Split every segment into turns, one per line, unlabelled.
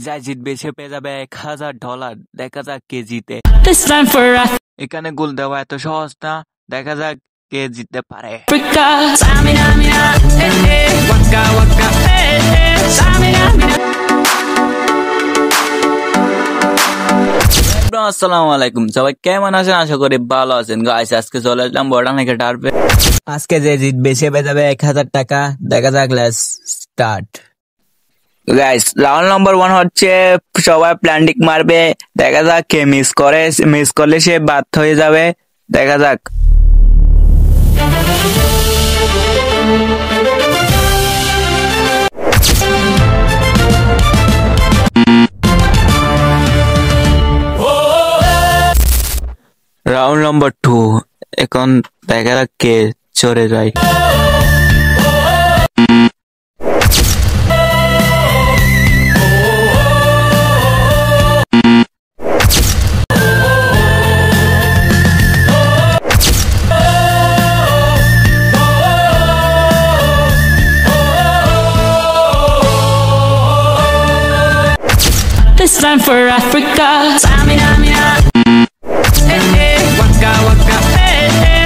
যা জিতবে সে পেয়ে যাবে $1000। দেখা যাক কে জিতে। এখানে গোল দেওয়া এত সহজ না, দেখা যাক কে জিততে পারে। আসসালামু আলাইকুম, সবাই কেমন আছেন? আশা করি ভালো আছেন। গাইস আজকে চলে আসলাম বর্ডার ডারবে। আজকে যে জিতবে সে পেয়ে যাবে $1000। দেখা যাক, let's start. Guys round number 1 হচ্ছে সবাই প্ল্যান্ডিক মারবে। দেখা যাক কে মিস করলে সে বাদ হয়ে যাবে। দেখা যাক। রাউন্ড নাম্বার 2 এখন দেখা যাক কে চড়ে যায়।
This time for Africa. Samina, mina. Hey, hey. Waka, waka. Hey, hey.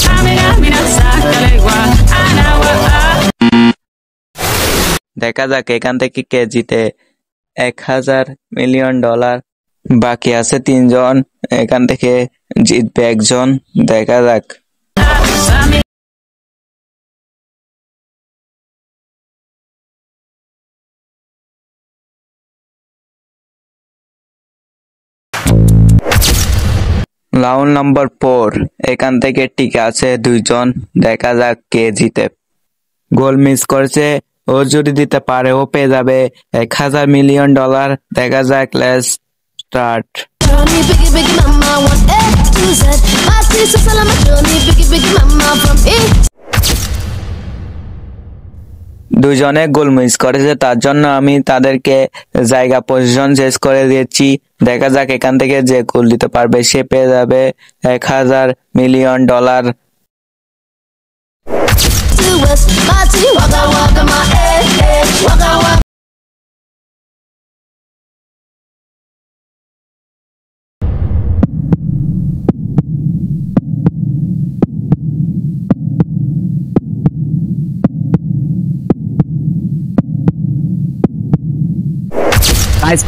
Samina, mina. Sakalewa. Anawa.
দেখা যাক এখান থেকে কে জিতে। $1000 মিলিয়ন। বাকি আছে 3 জন, এখান থেকে জিতবে একজন। দেখা যাক। রাউন্ড নাম্বার 4 এখান থেকে টিকে আছে 2 জন। দেখা যাক কে জিতে। গোল মিস করেছে, ও যদি দিতে পারে ও পেয়ে যাবে $1000 মিলিয়ন। দেখা যাক, লেটস স্টার্ট। দুজনে গোল মিস করেছে, তার জন্য আমি তাদেরকে জায়গা পজিশন চেঞ্জ করে দিয়েছি। দেখা যাক এখান থেকে যে গোল দিতে পারবে সে পেয়ে যাবে $1000 মিলিয়ন।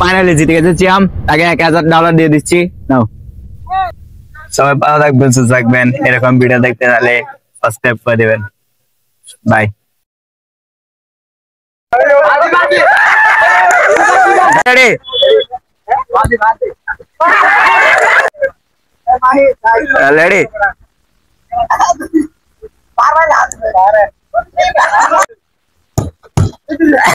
ফাইনালি জিতে গেছি আমি। তাকে $1000 দিয়ে দিচ্ছি। নাও, সবাই ভালো থাকবেন, সুস্থ থাকবেন। এরকম ভিডিও দেখতে হলে সাবস্ক্রাইব করে দিবেন। বাই। রেডি।